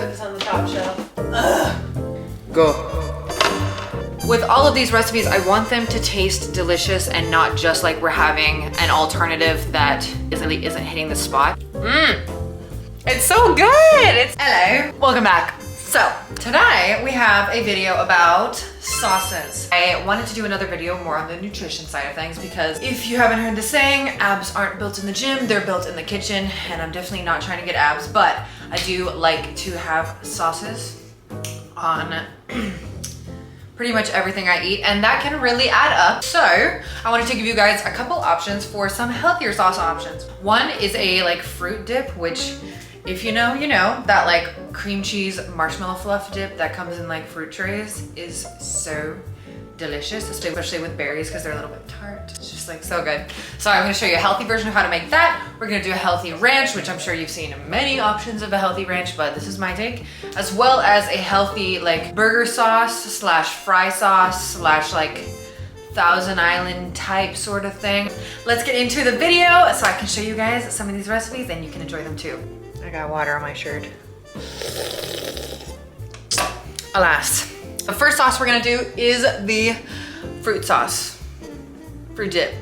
put this on the top shelf. Ugh. Go. With all of these recipes, I want them to taste delicious and not just like we're having an alternative that isn't hitting the spot. It's so good. Hello, welcome back. So today we have a video about sauces. I wanted to do another video more on the nutrition side of things because if you haven't heard the saying, abs aren't built in the gym, they're built in the kitchen, and I'm definitely not trying to get abs, but I do like to have sauces on pretty much everything I eat, and that can really add up. So I wanted to give you guys a couple options for some healthier sauce options. One is a like fruit dip, which if you know, you know, that like cream cheese marshmallow fluff dip that comes in like fruit trays is so delicious, especially with berries because they're a little bit tart. It's just like so good. So I'm gonna show you a healthy version of how to make that. We're gonna do a healthy ranch, which I'm sure you've seen many options of a healthy ranch, but this is my take, as well as a healthy like burger sauce slash fry sauce slash like Thousand Island type sort of thing. Let's get into the video so I can show you guys some of these recipes and you can enjoy them too. I got water on my shirt. Alas. The first sauce we're gonna do is the fruit sauce, fruit dip.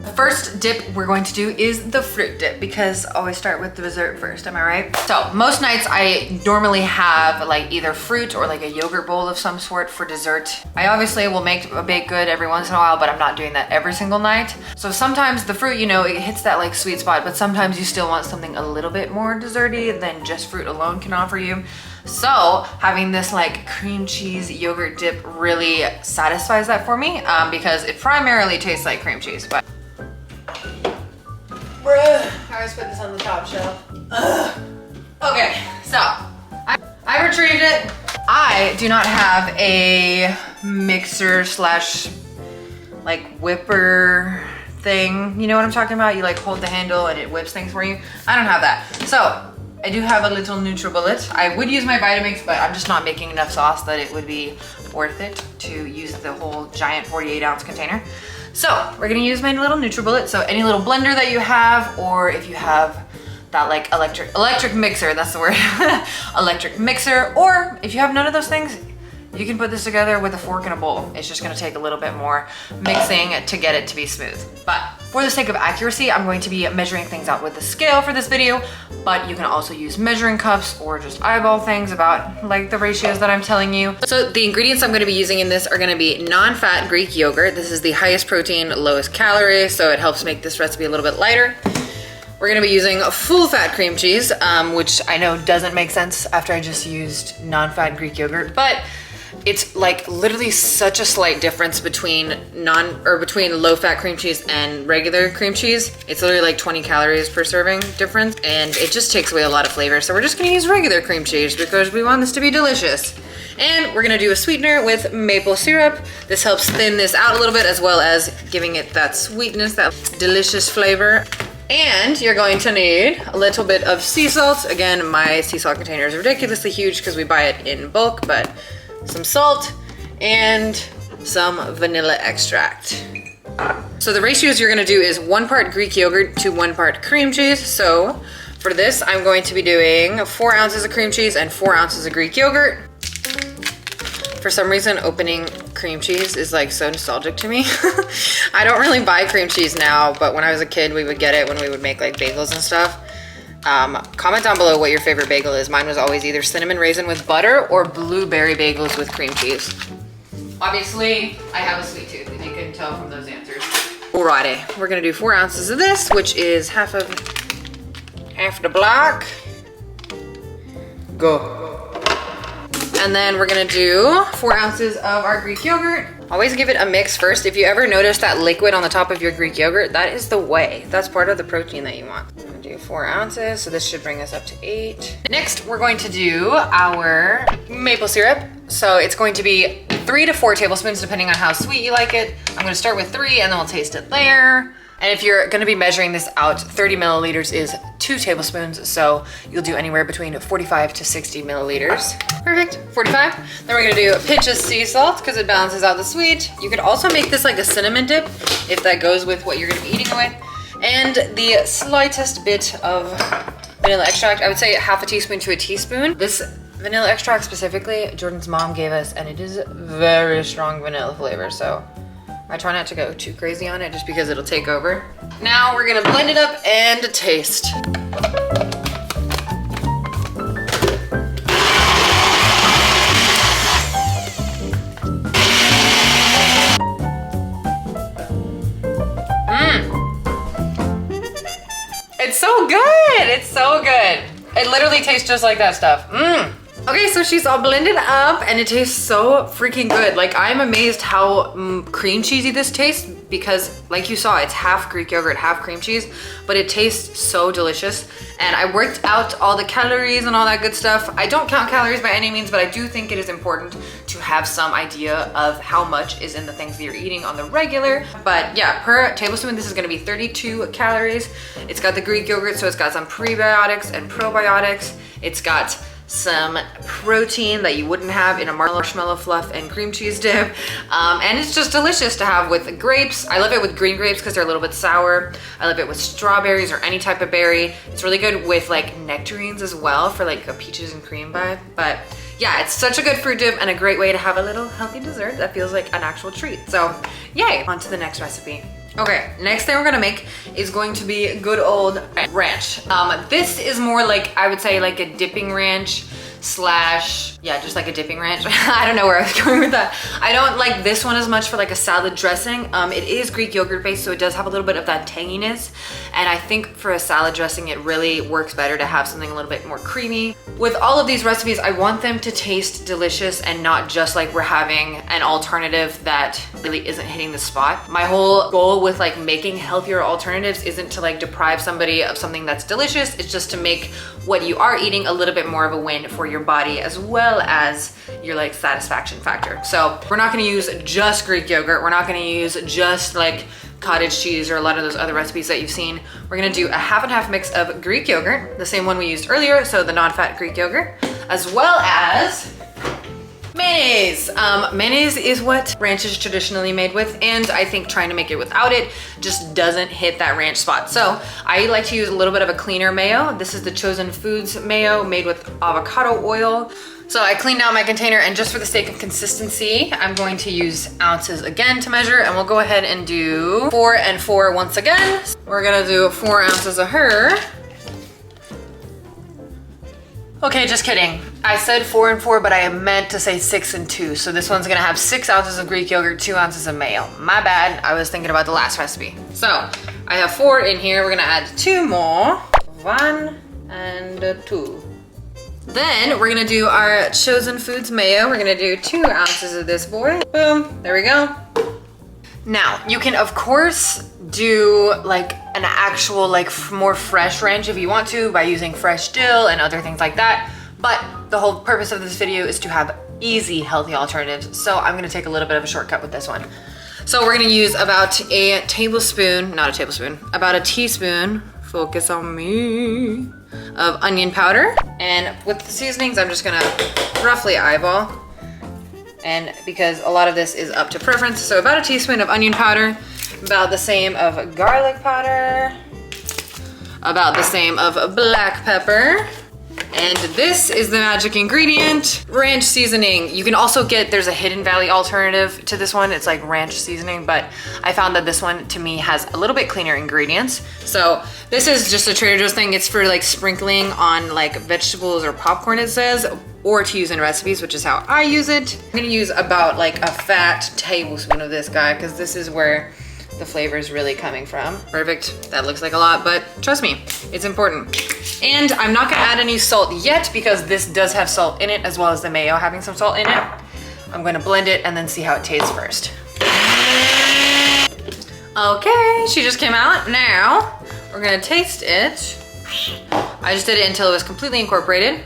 The first dip we're going to do is the fruit dip because I always start with the dessert first, am I right? So most nights I normally have like either fruit or like a yogurt bowl of some sort for dessert. I obviously will make a baked good every once in a while, but I'm not doing that every single night. So sometimes the fruit, you know, it hits that like sweet spot, but sometimes you still want something a little bit more desserty than just fruit alone can offer you. So having this like cream cheese yogurt dip really satisfies that for me because it primarily tastes like cream cheese. But I always put this on the top shelf. Ugh. Okay, so I retrieved it. I do not have a mixer slash like whipper thing. You know what I'm talking about? You like hold the handle and it whips things for you. I don't have that. So I do have a little NutriBullet. I would use my Vitamix, but I'm just not making enough sauce that it would be worth it to use the whole giant 48-ounce container. So we're gonna use my little NutriBullet. So any little blender that you have, or if you have that like electric mixer, that's the word, electric mixer, or if you have none of those things, you can put this together with a fork and a bowl. It's just gonna take a little bit more mixing to get it to be smooth. But for the sake of accuracy, I'm going to be measuring things out with the scale for this video, but you can also use measuring cups or just eyeball things about like the ratios that I'm telling you. So the ingredients I'm gonna be using in this are gonna be non-fat Greek yogurt. This is the highest protein, lowest calorie, so it helps make this recipe a little bit lighter. We're gonna be using a full fat cream cheese, which I know doesn't make sense after I just used non-fat Greek yogurt, but it's like literally such a slight difference between low fat cream cheese and regular cream cheese. It's literally like 20 calories per serving difference, and it just takes away a lot of flavor. So we're just gonna use regular cream cheese because we want this to be delicious. And we're gonna do a sweetener with maple syrup. This helps thin this out a little bit as well as giving it that sweetness, that delicious flavor. And you're going to need a little bit of sea salt. Again, my sea salt container is ridiculously huge because we buy it in bulk, but some salt and some vanilla extract. So the ratios you're gonna do is 1 part Greek yogurt to 1 part cream cheese. So for this, I'm going to be doing 4 ounces of cream cheese and 4 ounces of Greek yogurt. For some reason, opening cream cheese is like so nostalgic to me. I don't really buy cream cheese now, but when I was a kid, we would get it when we would make like bagels and stuff. Comment down below what your favorite bagel is. Mine was always either cinnamon raisin with butter or blueberry bagels with cream cheese. Obviously, I have a sweet tooth, if you couldn't tell from those answers. Alrighty, we're gonna do 4 ounces of this, which is half the block. Go. And then we're gonna do 4 ounces of our Greek yogurt. Always give it a mix first. If you ever notice that liquid on the top of your Greek yogurt, that is the whey. That's part of the protein that you want. I'm gonna do 4 ounces, so this should bring us up to 8. Next, we're going to do our maple syrup. So it's going to be 3 to 4 tablespoons, depending on how sweet you like it. I'm gonna start with 3 and then we'll taste it there. And if you're gonna be measuring this out, 30 milliliters is 2 tablespoons, so you'll do anywhere between 45 to 60 milliliters. Perfect, 45. Then we're gonna do a pinch of sea salt because it balances out the sweet. You could also make this like a cinnamon dip if that goes with what you're gonna be eating it with. And the slightest bit of vanilla extract. I would say half a teaspoon to a teaspoon. This vanilla extract specifically, Jordan's mom gave us, and it is very strong vanilla flavor. So I try not to go too crazy on it just because it'll take over. Now we're gonna blend it up and taste. It's so good. It's so good. It literally tastes just like that stuff. Okay, so she's all blended up and it tastes so freaking good. Like, I'm amazed how cream cheesy this tastes because, like you saw, it's half Greek yogurt, half cream cheese, but it tastes so delicious. And I worked out all the calories and all that good stuff. I don't count calories by any means, but I do think it is important to have some idea of how much is in the things that you're eating on the regular. But yeah, per tablespoon, this is gonna be 32 calories. It's got the Greek yogurt, so it's got some prebiotics and probiotics. It's got some protein that you wouldn't have in a marshmallow fluff and cream cheese dip. And it's just delicious to have with grapes. I love it with green grapes because they're a little bit sour. I love it with strawberries or any type of berry. It's really good with like nectarines as well for like a peaches and cream vibe. But yeah, it's such a good fruit dip and a great way to have a little healthy dessert that feels like an actual treat. So yay, on to the next recipe. Okay, next thing we're gonna make is going to be good old ranch. This is more like, I would say like a dipping ranch slash, yeah, just like a dipping ranch. I don't know where I was going with that. I don't like this one as much for like a salad dressing. It is Greek yogurt based, so it does have a little bit of that tanginess. And I think for a salad dressing, it really works better to have something a little bit more creamy. With all of these recipes, I want them to taste delicious and not just like we're having an alternative that really isn't hitting the spot. My whole goal with like making healthier alternatives isn't to like deprive somebody of something that's delicious. It's just to make what you are eating a little bit more of a win for your body as well as your like satisfaction factor. So we're not gonna use just Greek yogurt. We're not gonna use just like cottage cheese or a lot of those other recipes that you've seen. We're gonna do a half and half mix of Greek yogurt, the same one we used earlier, so the non-fat Greek yogurt, as well as mayonnaise. Mayonnaise is what ranch is traditionally made with, and I think trying to make it without it just doesn't hit that ranch spot. So I like to use a little bit of a cleaner mayo. This is the Chosen Foods mayo made with avocado oil. So I cleaned out my container, and just for the sake of consistency, I'm going to use ounces again to measure, and we'll go ahead and do 4 and 4 once again. We're gonna do 4 ounces of her. Okay, just kidding. I said 4 and 4, but I meant to say 6 and 2. So this one's gonna have 6 ounces of Greek yogurt, 2 ounces of mayo. My bad, I was thinking about the last recipe. So I have 4 in here. We're gonna add 2 more. 1 and 2. Then we're gonna do our Chosen Foods mayo. We're gonna do 2 ounces of this boy. Boom, there we go. Now, you can of course do like an actual like more fresh ranch if you want to by using fresh dill and other things like that. But the whole purpose of this video is to have easy, healthy alternatives. So I'm gonna take a little bit of a shortcut with this one. So we're gonna use about a tablespoon, not a tablespoon, about a teaspoon, focus on me, of onion powder. And with the seasonings, I'm just gonna roughly eyeball. And because a lot of this is up to preference, so about a teaspoon of onion powder, about the same of garlic powder, about the same of black pepper. And this is the magic ingredient, ranch seasoning. You can also get, there's a Hidden Valley alternative to this one. It's like ranch seasoning, but I found that this one to me has a little bit cleaner ingredients. So this is just a Trader Joe's thing. It's for like sprinkling on like vegetables or popcorn, it says, or to use in recipes, which is how I use it. I'm gonna use about like a fat tablespoon of this guy because this is where the flavor is really coming from. Perfect, that looks like a lot, but trust me, it's important. And I'm not gonna add any salt yet because this does have salt in it as well as the mayo having some salt in it. I'm gonna blend it and then see how it tastes first. Okay, she just came out. Now, we're gonna taste it. I just did it until it was completely incorporated.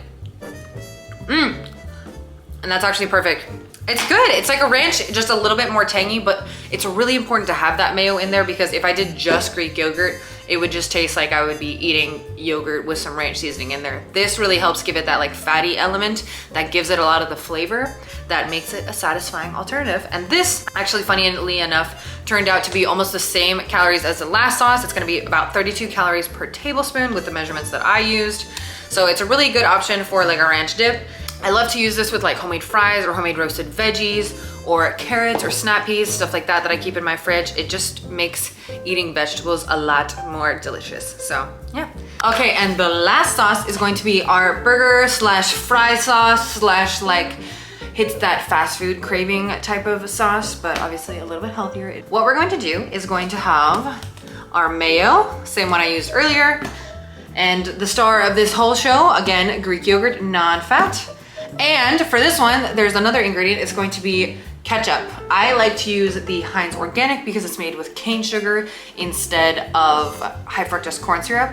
And that's actually perfect. It's good. It's like a ranch, just a little bit more tangy, but it's really important to have that mayo in there because if I did just Greek yogurt, it would just taste like I would be eating yogurt with some ranch seasoning in there. This really helps give it that like fatty element that gives it a lot of the flavor that makes it a satisfying alternative. And this, actually funnily enough, turned out to be almost the same calories as the last sauce. It's gonna be about 32 calories per tablespoon with the measurements that I used. So it's a really good option for like a ranch dip. I love to use this with like homemade fries or homemade roasted veggies or carrots or snap peas, stuff like that I keep in my fridge. It just makes eating vegetables a lot more delicious. So yeah. Okay, and the last sauce is going to be our burger slash fry sauce slash like hits that fast food craving type of sauce, but obviously a little bit healthier. What we're going to do is going to have our mayo, same one I used earlier, and the star of this whole show, again, Greek yogurt, non-fat. And for this one, there's another ingredient. It's going to be ketchup. I like to use the Heinz Organic because it's made with cane sugar instead of high fructose corn syrup.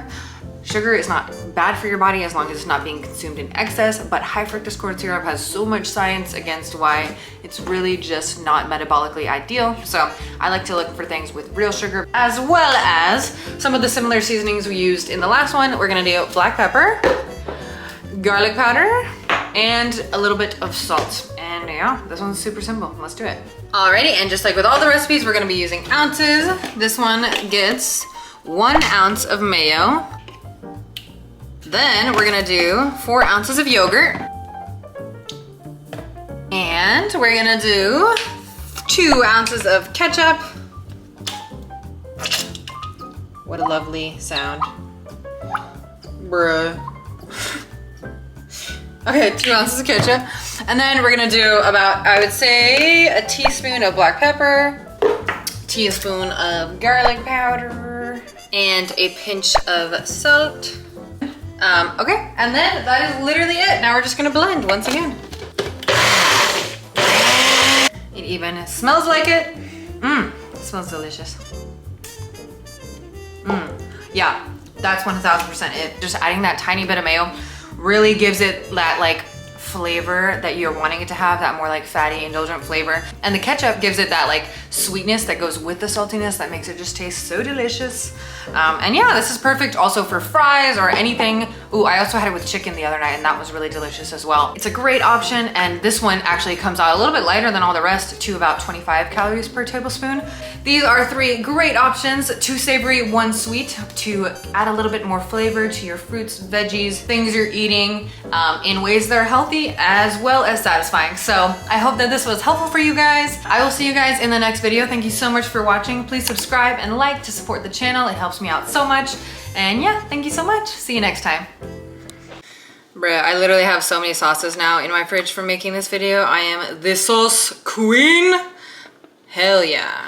Sugar is not bad for your body as long as it's not being consumed in excess, but high fructose corn syrup has so much science against why it's really just not metabolically ideal. So I like to look for things with real sugar, as well as some of the similar seasonings we used in the last one. We're gonna do black pepper, garlic powder, and a little bit of salt. And yeah, this one's super simple. Let's do it. Alrighty, and just like with all the recipes, we're gonna be using ounces. This one gets 1 ounce of mayo. Then we're gonna do 4 ounces of yogurt. And we're gonna do 2 ounces of ketchup. What a lovely sound. Bruh. Okay, 2 ounces of ketchup. And then we're gonna do about, I would say, a teaspoon of black pepper, teaspoon of garlic powder, and a pinch of salt. Okay, and then that is literally it. Now we're just gonna blend once again. It even smells like it. It smells delicious. Yeah, that's 1000% it. Just adding that tiny bit of mayo really gives it that like flavor that you're wanting it to have, that more like fatty, indulgent flavor. And the ketchup gives it that like sweetness that goes with the saltiness that makes it just taste so delicious. And yeah, this is perfect also for fries or anything. Ooh, I also had it with chicken the other night and that was really delicious as well. It's a great option, and this one actually comes out a little bit lighter than all the rest to about 25 calories per tablespoon. These are 3 great options, 2 savory, 1 sweet, to add a little bit more flavor to your fruits, veggies, things you're eating in ways that are healthy as well as satisfying. So I hope that this was helpful for you guys. I will see you guys in the next video. Thank you so much for watching. Please subscribe and like to support the channel. It helps me out so much. And yeah, thank you so much. See you next time. Bruh, I literally have so many sauces now in my fridge from making this video. I am the sauce queen. Hell yeah.